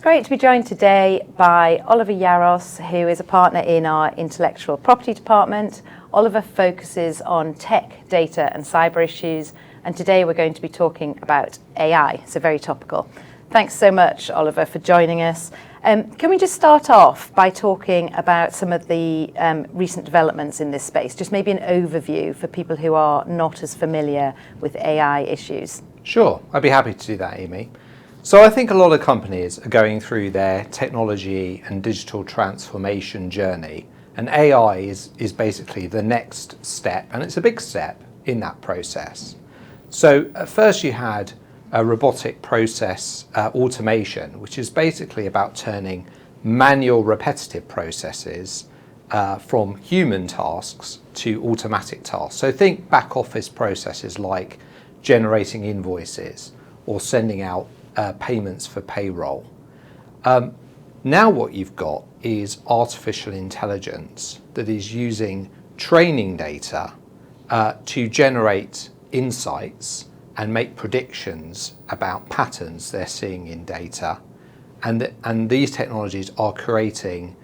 great to be joined today by Oliver Yaros, who is a partner in our intellectual property department. Oliver focuses on tech, data and cyber issues, and today we're going to be talking about AI, so very topical. Thanks so much, Oliver, for joining us. Can we just start off by talking about some of the recent developments in this space, just maybe an overview for people who are not as familiar with AI issues? Sure, I'd be happy to do that, Amy. So I think a lot of companies are going through their technology and digital transformation journey, and AI is basically the next step, and it's a big step in that process. So at first you had a robotic process automation, which is basically about turning manual repetitive processes from human tasks to automatic tasks. So think back office processes like generating invoices or sending out payments for payroll. Now what you've got is artificial intelligence that is using training data to generate insights and make predictions about patterns they're seeing in data. And these technologies are creating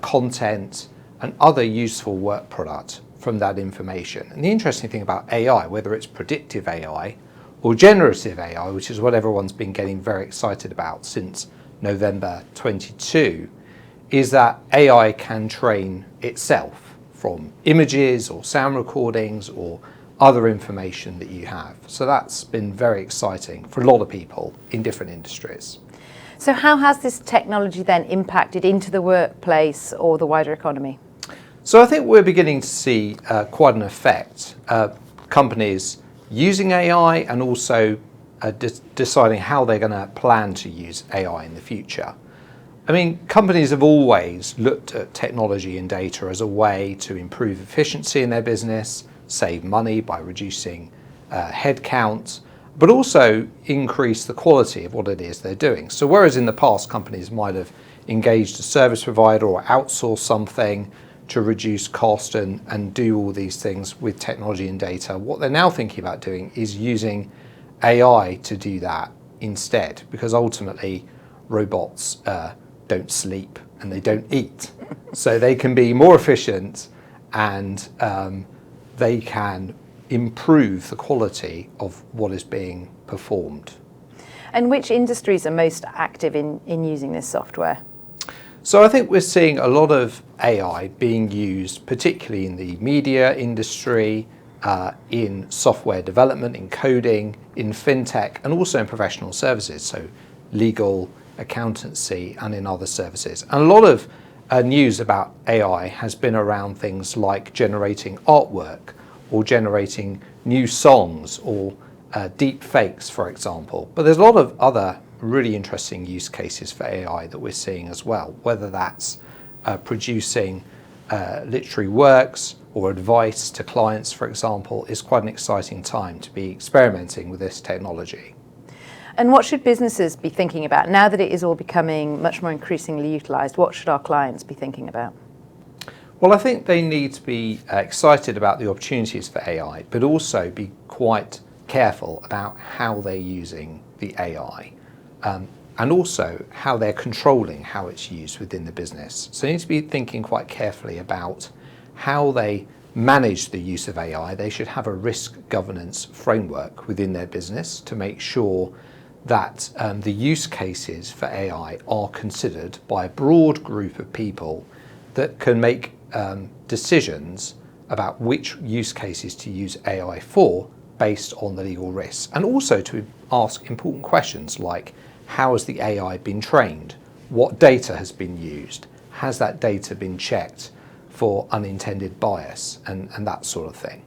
content and other useful work product from that information. And the interesting thing about AI, whether it's predictive AI or generative AI, which is what everyone's been getting very excited about since November 22, is that AI can train itself from images or sound recordings or other information that you have. So that's been very exciting for a lot of people in different industries. So how has this technology then impacted into the workplace or the wider economy? So I think we're beginning to see quite an effect. Companies using AI and also deciding how they're going to plan to use AI in the future. I mean, companies have always looked at technology and data as a way to improve efficiency in their business, save money by reducing headcount, but also increase the quality of what it is they're doing. So whereas in the past companies might have engaged a service provider or outsourced something to reduce cost and do all these things with technology and data, what they're now thinking about doing is using AI to do that instead, because ultimately robots don't sleep and they don't eat. So they can be more efficient and they can improve the quality of what is being performed. And which industries are most active in using this software? So I think we're seeing a lot of AI being used, particularly in the media industry, in software development, in coding, in fintech, and also in professional services, so legal, accountancy, and in other services. And a lot of news about AI has been around things like generating artwork or generating new songs or deep fakes, for example. But there's a lot of other really interesting use cases for AI that we're seeing as well, whether that's producing literary works or advice to clients, for example. Is quite an exciting time to be experimenting with this technology. And what should businesses be thinking about now that it is all becoming much more increasingly utilised? What should our clients be thinking about? Well, I think they need to be excited about the opportunities for AI, but also be quite careful about how they're using the AI. And also how they're controlling how it's used within the business. So they need to be thinking quite carefully about how they manage the use of AI. They should have a risk governance framework within their business to make sure that the use cases for AI are considered by a broad group of people that can make decisions about which use cases to use AI for based on the legal risks. And also to ask important questions like, how has the AI been trained? What data has been used? Has that data been checked for unintended bias and that sort of thing?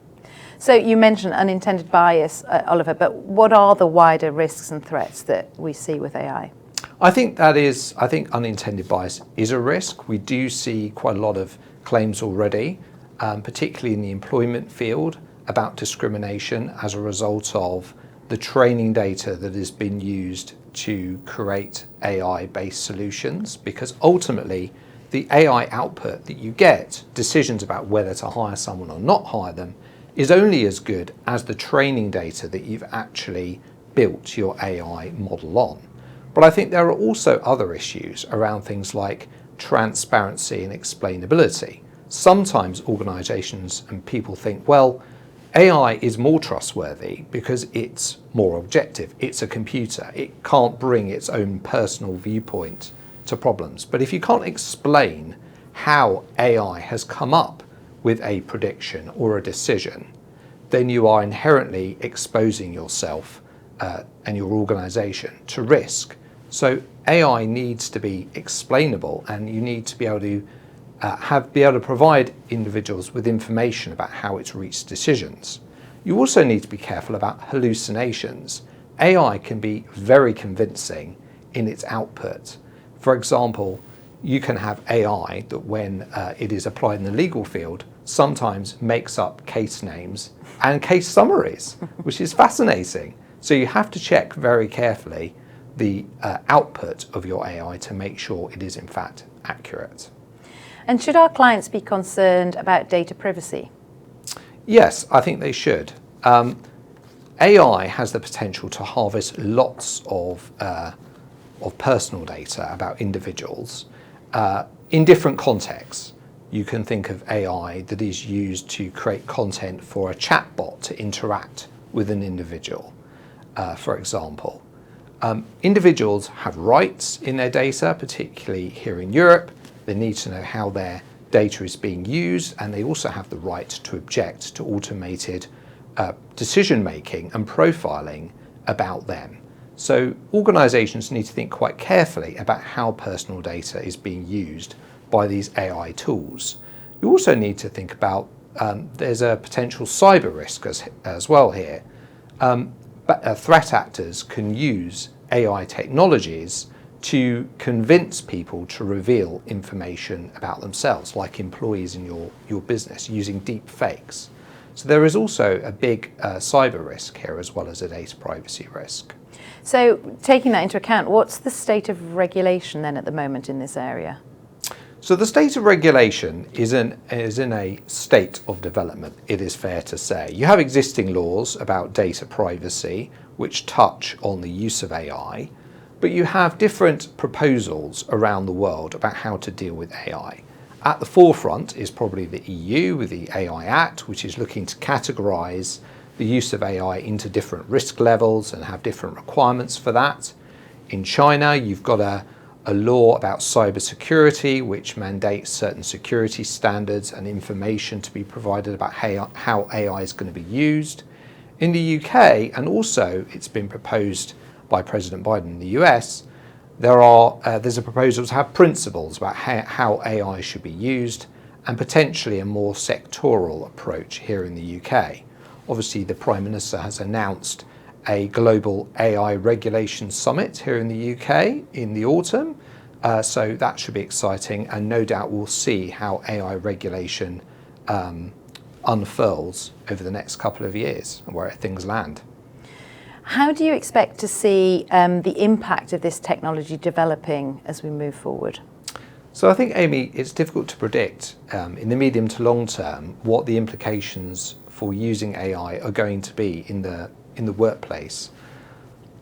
So you mentioned unintended bias, Oliver, but what are the wider risks and threats that we see with AI? I think unintended bias is a risk. We do see quite a lot of claims already, particularly in the employment field, about discrimination as a result of the training data that has been used to create AI-based solutions, because ultimately the AI output that you get, decisions about whether to hire someone or not hire them, is only as good as the training data that you've actually built your AI model on. But I think there are also other issues around things like transparency and explainability. Sometimes organisations and people think, well, AI is more trustworthy because it's more objective. It's a computer. It can't bring its own personal viewpoint to problems. But if you can't explain how AI has come up with a prediction or a decision, then you are inherently exposing yourself and your organisation to risk. So AI needs to be explainable, and you need to be able to provide individuals with information about how it's reached decisions. You also need to be careful about hallucinations. AI can be very convincing in its output. For example, you can have AI that when it is applied in the legal field sometimes makes up case names and case summaries, which is fascinating. So you have to check very carefully the output of your AI to make sure it is in fact accurate. And should our clients be concerned about data privacy? Yes, I think they should. AI has the potential to harvest lots of personal data about individuals in different contexts. You can think of AI that is used to create content for a chatbot to interact with an individual, for example. Individuals have rights in their data, particularly here in Europe. They need to know how their data is being used, and they also have the right to object to automated decision making and profiling about them. So organisations need to think quite carefully about how personal data is being used by these AI tools. You also need to think about there's a potential cyber risk as well here. But threat actors can use AI technologies to convince people to reveal information about themselves, like employees in your business, using deep fakes. So there is also a big cyber risk here, as well as a data privacy risk. So taking that into account, what's the state of regulation then at the moment in this area? So the state of regulation is in a state of development, it is fair to say. You have existing laws about data privacy, which touch on the use of AI, but you have different proposals around the world about how to deal with AI. At the forefront is probably the EU with the AI Act, which is looking to categorise the use of AI into different risk levels and have different requirements for that. In China, you've got a law about cybersecurity, which mandates certain security standards and information to be provided about how AI is going to be used. In the UK, and also it's been proposed by President Biden in the US, there's a proposal to have principles about how AI should be used, and potentially a more sectoral approach here in the UK. Obviously, the Prime Minister has announced a global AI regulation summit here in the UK in the autumn. So that should be exciting, and no doubt we'll see how AI regulation unfurls over the next couple of years and where things land. How do you expect to see the impact of this technology developing as we move forward? So I think, Amy, it's difficult to predict in the medium to long term what the implications for using AI are going to be in the workplace.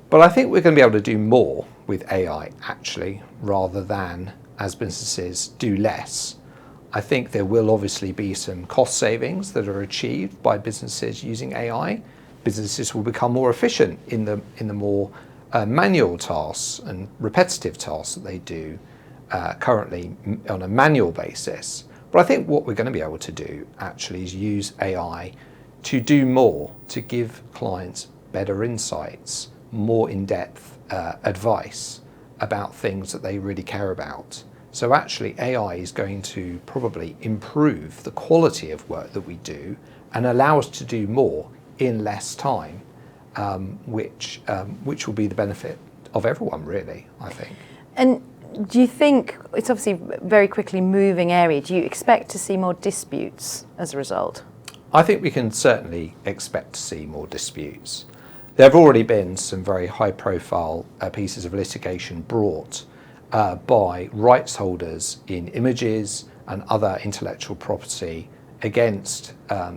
But I think we're going to be able to do more with AI, actually, rather than, as businesses, do less. I think there will obviously be some cost savings that are achieved by businesses using AI. Businesses will become more efficient in the more manual tasks and repetitive tasks that they do currently on a manual basis. But I think what we're going to be able to do actually is use AI to do more, to give clients better insights, more in-depth advice about things that they really care about. So actually AI is going to probably improve the quality of work that we do and allow us to do more in less time, which will be the benefit of everyone, really, I think. And do you think, it's obviously a very quickly moving area, do you expect to see more disputes as a result? I think we can certainly expect to see more disputes. There have already been some very high-profile pieces of litigation brought by rights holders in images and other intellectual property against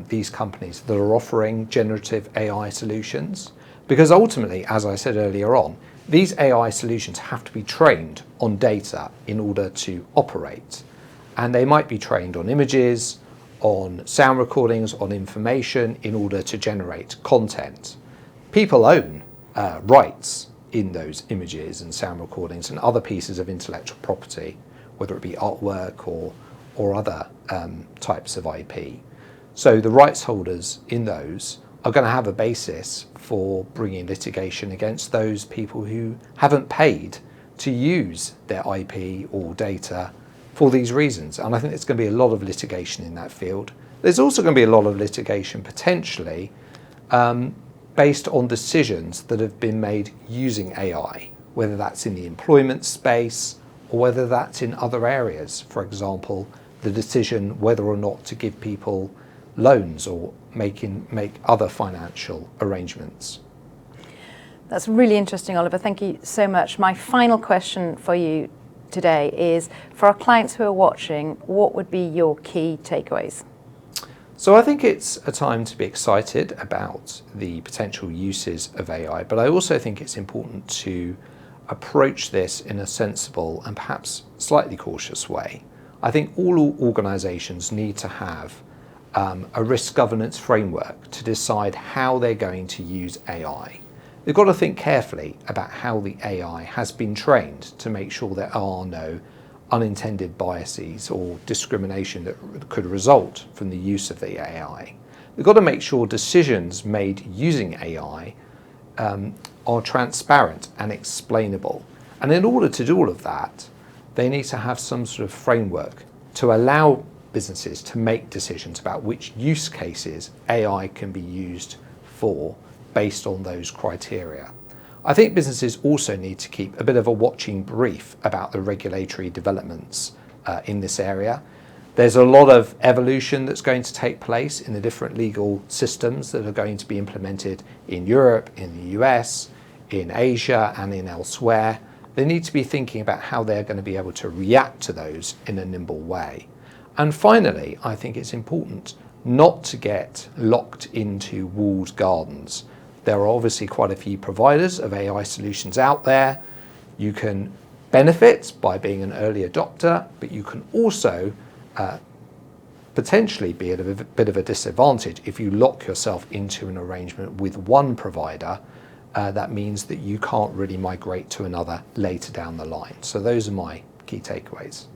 these companies that are offering generative AI solutions. Because ultimately, as I said earlier on, these AI solutions have to be trained on data in order to operate. And they might be trained on images, on sound recordings, on information in order to generate content. People own rights in those images and sound recordings and other pieces of intellectual property, whether it be artwork or other types of IP. So the rights holders in those are going to have a basis for bringing litigation against those people who haven't paid to use their IP or data for these reasons. And I think there's going to be a lot of litigation in that field. There's also going to be a lot of litigation potentially based on decisions that have been made using AI, whether that's in the employment space or whether that's in other areas. For example, the decision whether or not to give people loans or make other financial arrangements. That's really interesting, Oliver. Thank you so much. My final question for you today is, for our clients who are watching, what would be your key takeaways? So I think it's a time to be excited about the potential uses of AI, but I also think it's important to approach this in a sensible and perhaps slightly cautious way. I think all organisations need to have a risk governance framework to decide how they're going to use AI. They've got to think carefully about how the AI has been trained to make sure there are no unintended biases or discrimination that could result from the use of the AI. They've got to make sure decisions made using AI are transparent and explainable. And in order to do all of that, they need to have some sort of framework to allow businesses to make decisions about which use cases AI can be used for based on those criteria. I think businesses also need to keep a bit of a watching brief about the regulatory developments in this area. There's a lot of evolution that's going to take place in the different legal systems that are going to be implemented in Europe, in the US, in Asia, and in elsewhere. They need to be thinking about how they're going to be able to react to those in a nimble way. And finally, I think it's important not to get locked into walled gardens. There are obviously quite a few providers of AI solutions out there. You can benefit by being an early adopter, but you can also potentially be at a bit of a disadvantage if you lock yourself into an arrangement with one provider. That means that you can't really migrate to another later down the line. So those are my key takeaways.